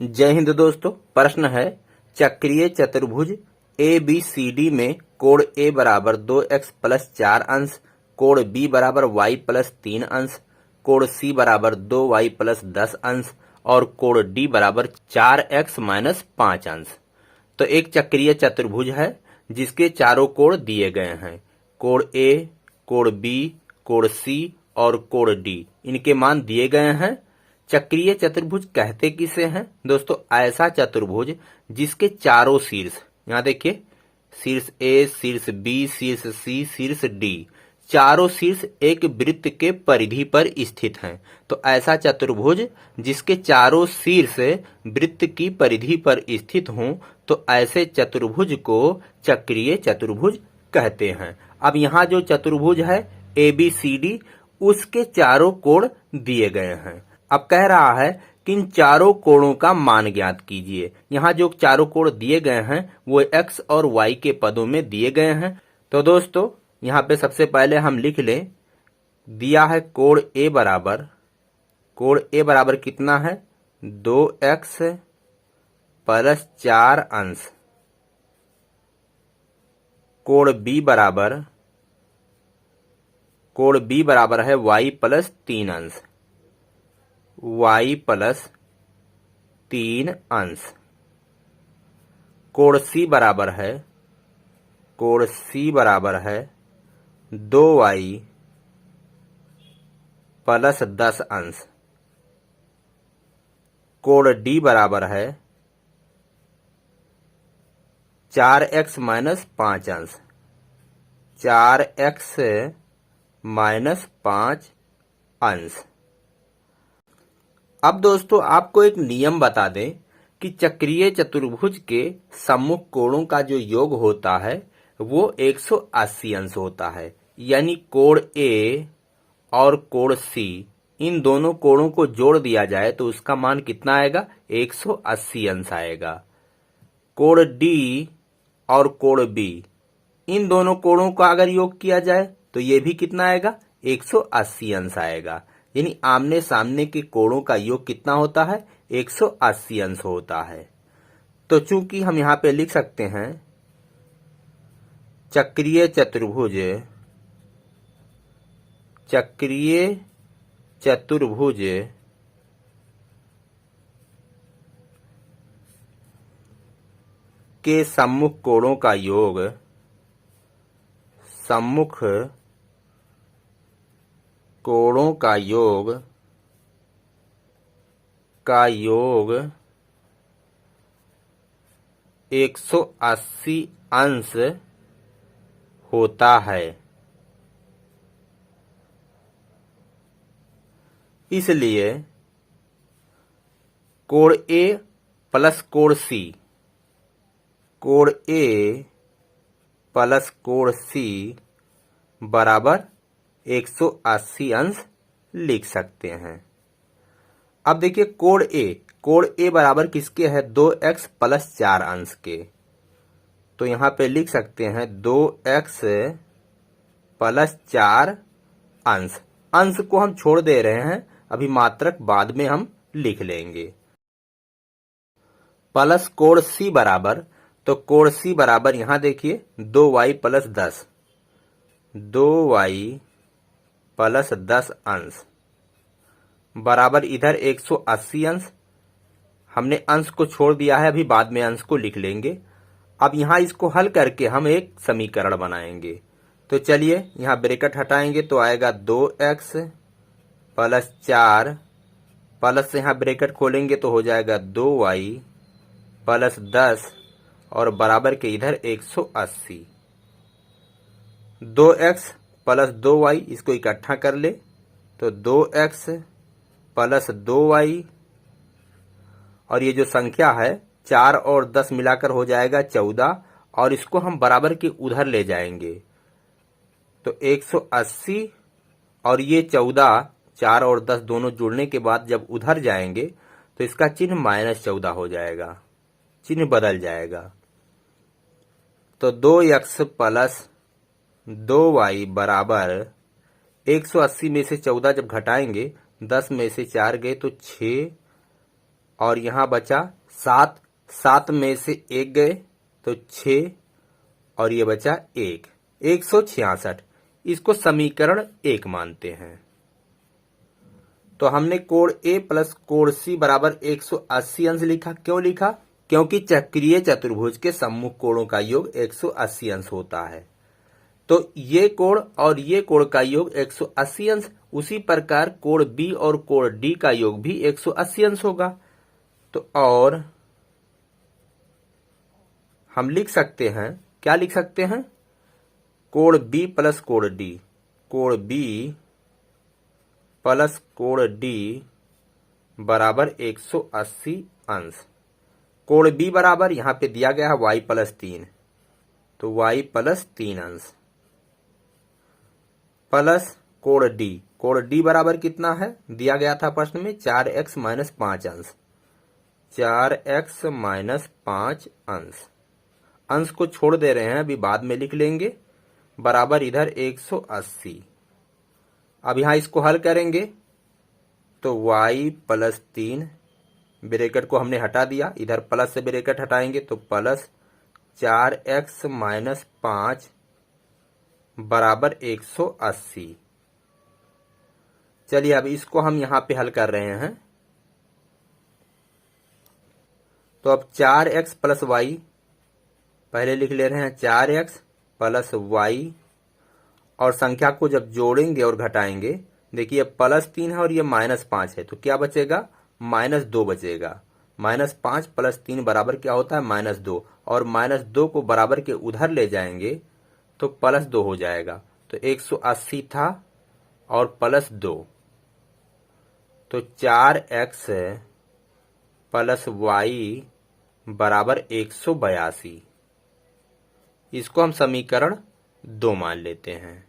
जय हिंद दोस्तों। प्रश्न है चक्रीय चतुर्भुज ABCD में कोण A बराबर 2x प्लस 4 अंश, कोण B बराबर y प्लस 3 अंश, कोण C बराबर 2y प्लस 10 अंश और कोण D बराबर 4x माइनस 5 अंश। तो एक चक्रीय चतुर्भुज है जिसके चारों कोण दिए गए हैं। कोण A, कोण B, कोण C और कोण D, इनके मान दिए गए हैं। चक्रीय चतुर्भुज कहते किसे हैं दोस्तों? ऐसा चतुर्भुज जिसके चारों शीर्ष, यहाँ देखिए, शीर्ष A, शीर्ष B, शीर्ष C, शीर्ष D, चारों शीर्ष एक वृत्त के परिधि पर स्थित हैं। तो ऐसा चतुर्भुज जिसके चारों शीर्ष वृत्त की परिधि पर स्थित हों, तो ऐसे चतुर्भुज को चक्रीय चतुर्भुज कहते हैं। अब यहाँ जो चतुर्भुज है ABCD, उसके चारों कोण दिए गए हैं। अब कह रहा है कि इन चारों कोणों का मान ज्ञात कीजिए। यहाँ जो चारों कोण दिए गए हैं वो x और y के पदों में दिए गए हैं। तो दोस्तों यहाँ पे सबसे पहले हम लिख लें, दिया है कोण A बराबर कितना है? 2x प्लस 4 अंश। कोण B बराबर है y प्लस 3 अंश, y प्लस 3 अंश। कोण C बराबर है 2y प्लस 10 अंश। कोण D बराबर है 4x माइनस 5 अंश, 4x माइनस 5 अंश। अब दोस्तों आपको एक नियम बता दें कि चक्रीय चतुर्भुज के सम्मुख कोणों का जो योग होता है वो 180 अंश होता है। यानी कोण A और कोण C, इन दोनों कोणों को जोड़ दिया जाए तो उसका मान कितना आएगा? 180 अंश आएगा। कोण D और कोण B, इन दोनों कोणों का अगर योग किया जाए तो ये भी कितना आएगा? 180 अंश आएगा। यानी आमने सामने के कोणों का योग कितना होता है? 180 अंश होता है। तो चूंकि हम यहाँ पे लिख सकते हैं चक्रीय चतुर्भुज के सम्मुख कोणों का योग, सम्मुख कोणों का योग 180 अंश होता है। इसलिए कोण A प्लस कोण C, कोण A प्लस कोण C बराबर 180 अंश लिख सकते हैं। अब देखिए कोण A बराबर किसके है? 2x प्लस 4 अंश के। तो यहाँ पे लिख सकते हैं 2x प्लस 4 अंश। अंश को हम छोड़ दे रहे हैं, अभी मात्रक बाद में हम लिख लेंगे। प्लस कोण C बराबर, तो कोण C बराबर यहाँ देखिए 2y प्लस 10, 2y प्लस 10 अंश बराबर इधर 180 अंश। हमने अंश को छोड़ दिया है, अभी बाद में अंश को लिख लेंगे। अब यहाँ इसको हल करके हम एक समीकरण बनाएंगे। तो चलिए यहाँ ब्रैकेट हटाएंगे तो आएगा 2x प्लस 4, प्लस से यहाँ ब्रैकेट खोलेंगे तो हो जाएगा 2y प्लस 10 और बराबर के इधर 180। 2x प्लस 2y, इसको इकट्ठा कर ले तो 2x प्लस 2y, और ये जो संख्या है 4 और 10 मिलाकर हो जाएगा 14, और इसको हम बराबर के उधर ले जाएंगे तो 180 और ये 14, 4 और 10 दोनों जुड़ने के बाद जब उधर जाएंगे तो इसका चिन्ह -14 हो जाएगा, चिन्ह बदल जाएगा। तो 2x प्लस 2y बराबर 180 में से 14 जब घटाएंगे 10 में से 4 गए तो 6 और यहाँ बचा 7, 7 में से 1 गए तो 6 और ये बचा 1, 166। इसको समीकरण 1 मानते हैं। तो हमने कोण ए प्लस कोण सी बराबर 180 अंश लिखा। क्यों लिखा? क्योंकि चक्रीय चतुर्भुज के सम्मुख कोणों का योग 180 अंश होता है। तो ये कोण और ये कोण का योग 180 अंश, उसी प्रकार कोण बी और कोण डी का योग भी 180 अंश होगा। तो और हम लिख सकते हैं, क्या लिख सकते हैं? कोण बी प्लस कोण डी, कोण बी प्लस कोण डी बराबर 180 अंश। कोण बी बराबर यहां पे दिया गया है y प्लस 3, तो y प्लस 3 अंश प्लस कोण डी, कोण डी बराबर कितना है? दिया गया था प्रश्न में 4x माइनस 5 अंश, 4x माइनस 5 अंश। अंश को छोड़ दे रहे हैं, अभी बाद में लिख लेंगे, बराबर इधर 180। अब यहां इसको हल करेंगे तो y प्लस 3, ब्रैकेट को हमने हटा दिया, इधर प्लस से ब्रैकेट हटाएंगे तो प्लस 4x माइनस 5 बराबर 180। चलिए अब इसको हम यहां पे हल कर रहे हैं। तो अब 4x प्लस वाई पहले लिख ले रहे हैं, 4x प्लस वाई, और संख्या को जब जोड़ेंगे और घटाएंगे, देखिए प्लस 3 है और ये माइनस 5 है, तो क्या बचेगा? माइनस 2 बचेगा। माइनस 5 प्लस 3 बराबर क्या होता है? माइनस 2, और माइनस 2 को बराबर के उधर ले जाएंगे तो प्लस 2 हो जाएगा। तो 180 था और प्लस 2, तो 4x प्लस वाई बराबर 182। इसको हम समीकरण 2 मान लेते हैं।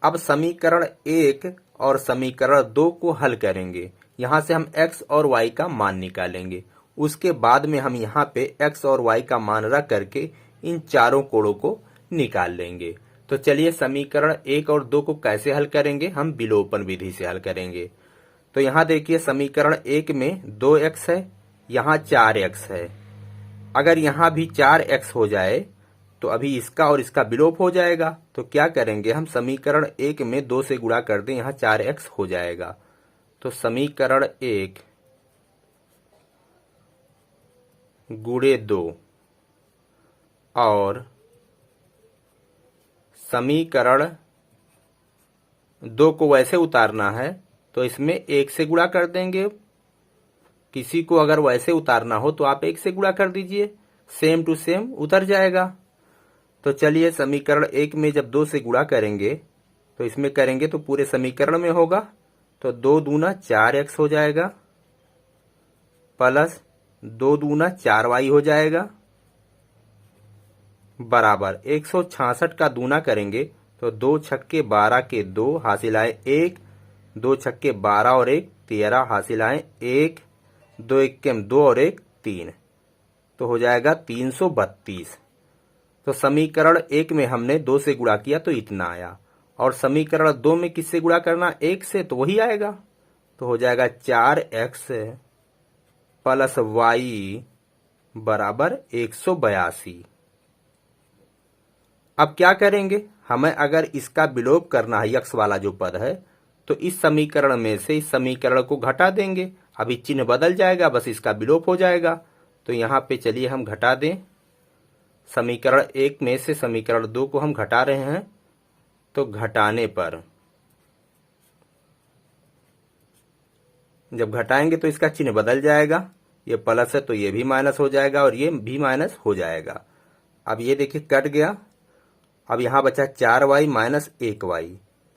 अब समीकरण 1 और समीकरण 2 को हल करेंगे। यहां से हम x और y का मान निकालेंगे। उसके बाद में हम यहाँ पे x और y का मान रख करके इन चारों कोणों को निकाल लेंगे। तो चलिए समीकरण 1 और 2 को कैसे हल करेंगे? हम विलोपन विधि से हल करेंगे। तो यहाँ देखिए समीकरण 1 में 2x है, यहाँ 4x है। अगर यहाँ भी 4x हो जाए तो अभी इसका और इसका विलोप हो जाएगा। तो क्या करेंगे हम? समीकरण 1 में 2 से गुणा कर दें, यहाँ 4x हो जाएगा। तो समीकरण 1 गुणे 2 और समीकरण 2 को वैसे उतारना है तो इसमें 1 से गुणा कर देंगे। किसी को अगर वैसे उतारना हो तो आप 1 से गुणा कर दीजिए, सेम टू सेम उतर जाएगा। तो चलिए समीकरण 1 में जब 2 से गुणा करेंगे तो इसमें करेंगे तो पूरे समीकरण में होगा। तो 2 दूना 4x हो जाएगा, प्लस 2 दूना 4y हो जाएगा, बराबर 166 का दूना करेंगे तो 2 छक्के 12 के 2 हासिल आए 1, 2 छक्के 12 और 1 13 हासिल आए 1, 2 इक्के 2 और 1 3, तो हो जाएगा 332। तो समीकरण 1 में हमने 2 से गुणा किया तो इतना आया, और समीकरण 2 में किससे गुणा करना? 1 से, तो वही आएगा। तो हो जाएगा 4x प्लस वाई बराबर 182। अब क्या करेंगे? हमें अगर इसका विलोप करना है, यक्स वाला जो पद है, तो इस समीकरण में से इस समीकरण को घटा देंगे। अभी चिन्ह बदल जाएगा, बस इसका विलोप हो जाएगा। तो यहाँ पे चलिए हम घटा दें। समीकरण 1 में से समीकरण 2 को हम घटा रहे हैं, तो घटाने पर जब घटाएंगे तो इसका चिन्ह बदल जाएगा। ये प्लस है तो ये भी माइनस हो जाएगा और ये भी माइनस हो जाएगा। अब ये देखिए कट गया। अब यहाँ बचा 4y माइनस 1y,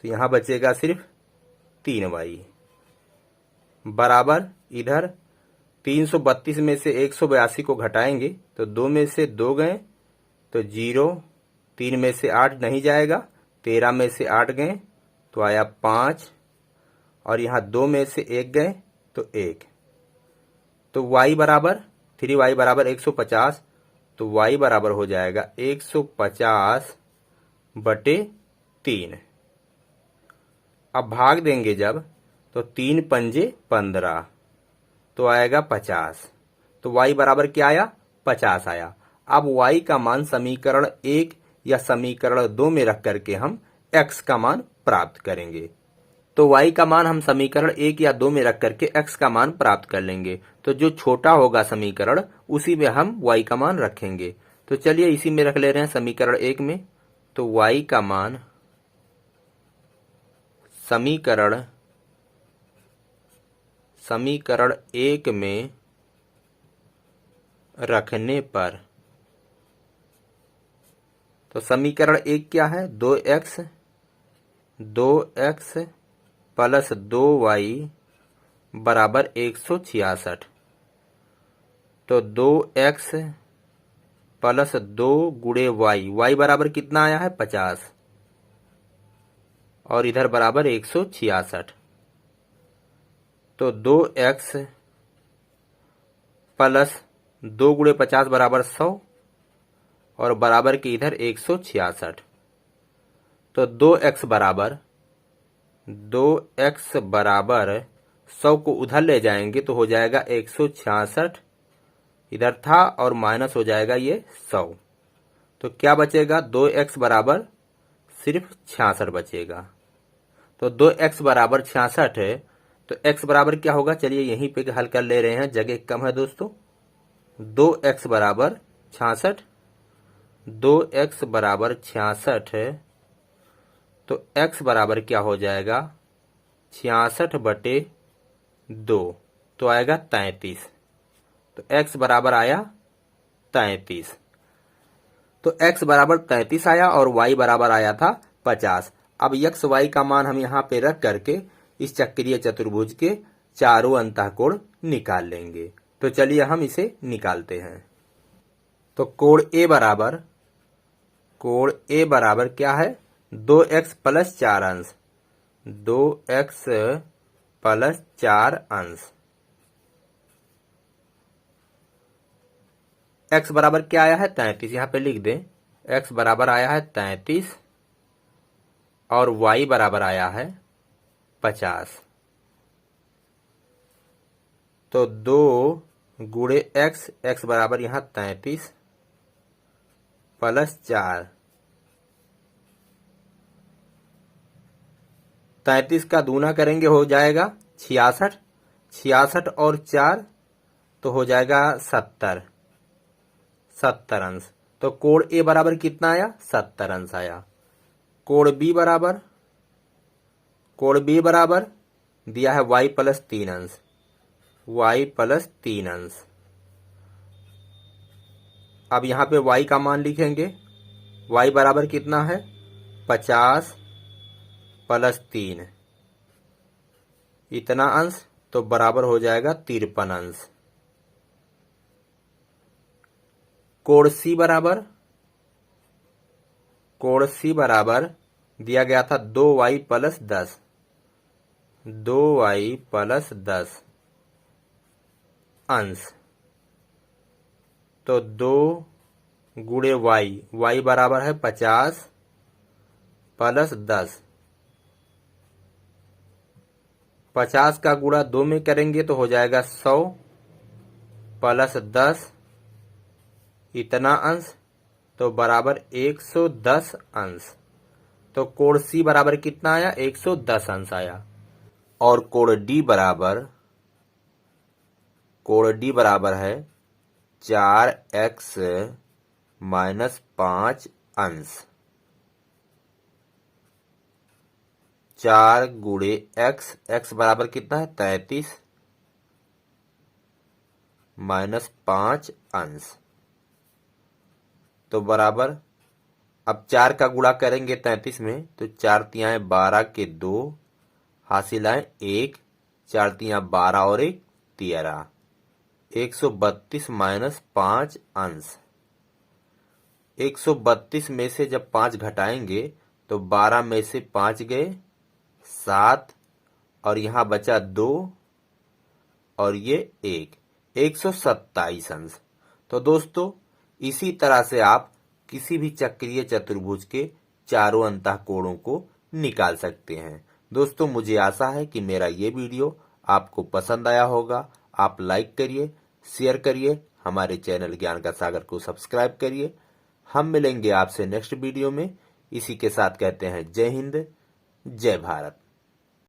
तो यहाँ बचेगा सिर्फ 3y, बराबर इधर 332 में से 182 को घटाएंगे तो 2 में से 2 गए तो 0, 3 में से 8 नहीं जाएगा, 13 में से 8 गए तो आया 5, और यहाँ 2 में से 1 गए तो 1, तो y बराबर 3y बराबर 150, तो y बराबर हो जाएगा 150 बटे 3। अब भाग देंगे जब तो 3 पंजे 15, तो आएगा 50। तो y बराबर क्या आया? 50 आया। अब y का मान समीकरण 1 या समीकरण 2 में रख करके हम x का मान प्राप्त करेंगे। तो y का मान हम समीकरण 1 या 2 में रख करके x का मान प्राप्त कर लेंगे। तो जो छोटा होगा समीकरण उसी में हम y का मान रखेंगे। तो चलिए इसी में रख ले रहे हैं समीकरण 1 में। तो y का मान समीकरण 1 में रखने पर, तो समीकरण 1 क्या है? 2x प्लस 2y बराबर 166। तो 2x प्लस 2 गुणे y बराबर कितना आया है? 50 और इधर बराबर 166। तो 2x प्लस 2 गुणे 50 बराबर 100 और बराबर के इधर 166। तो 2x बराबर 100 को उधर ले जाएंगे तो हो जाएगा 166 इधर था और माइनस हो जाएगा ये 100। तो क्या बचेगा? 2x बराबर सिर्फ 66 बचेगा। तो 2x बराबर 66 है। तो x बराबर क्या होगा? चलिए यहीं पे हल कर ले रहे हैं, जगह कम है दोस्तों। 2x बराबर 66, 2x बराबर 66 है। तो x बराबर क्या हो जाएगा? 66/2 तो आएगा 33। तो x बराबर आया 33। तो x बराबर 33 आया और y बराबर आया था 50। अब x y का मान हम यहाँ पे रख करके इस चक्रीय चतुर्भुज के चारों अंतःकोण निकाल लेंगे। तो चलिए हम इसे निकालते हैं। तो कोण A बराबर क्या है? 2x प्लस 4 अंश, 2x प्लस 4 अंश। x बराबर क्या आया है? 33। यहाँ पे लिख दें, x बराबर आया है 33 और y बराबर आया है 50। तो 2 गुणे x बराबर यहाँ 33 प्लस 4, 33 का दूना करेंगे हो जाएगा 66, 66 और 4 तो हो जाएगा 70 अंश। तो कोण A बराबर कितना आया? 70 अंश आया। कोण B बराबर दिया है y प्लस 3 अंश, y प्लस 3 अंश। अब यहाँ पे y का मान लिखेंगे। y बराबर कितना है? 50 प्लस 3 इतना अंश, तो बराबर हो जाएगा 53 अंश। कोण C बराबर दिया गया था 2y प्लस 10, 2y प्लस 10 अंश। तो 2 गुणे y बराबर है 50 प्लस 10। 50 का गुणा 2 में करेंगे तो हो जाएगा 100 प्लस 10 इतना अंश, तो बराबर 110 अंश। तो कोण C बराबर कितना आया? 110 अंश आया। और कोण D बराबर है 4x माइनस 5 अंश। 4 गुणे x बराबर कितना है? 33 माइनस 5 अंश। तो बराबर, अब 4 का गुणा करेंगे 33 में तो 4 तियाएं 12 के 2 हासिल आए 1, 4 तियां 12 और 1 13, 132 माइनस 5 अंश। 132 में से जब 5 घटाएंगे तो 12 में से 5 गए 7 और यहाँ बचा 2 और ये 1, 127 अंश। तो दोस्तों इसी तरह से आप किसी भी चक्रीय चतुर्भुज के चारों अंतःकोणों को निकाल सकते हैं। दोस्तों मुझे आशा है कि मेरा ये वीडियो आपको पसंद आया होगा। आप लाइक करिए, शेयर करिए, हमारे चैनल ज्ञान का सागर को सब्सक्राइब करिए। हम मिलेंगे आपसे नेक्स्ट वीडियो में। इसी के साथ कहते हैं जय हिंद, जय भारत।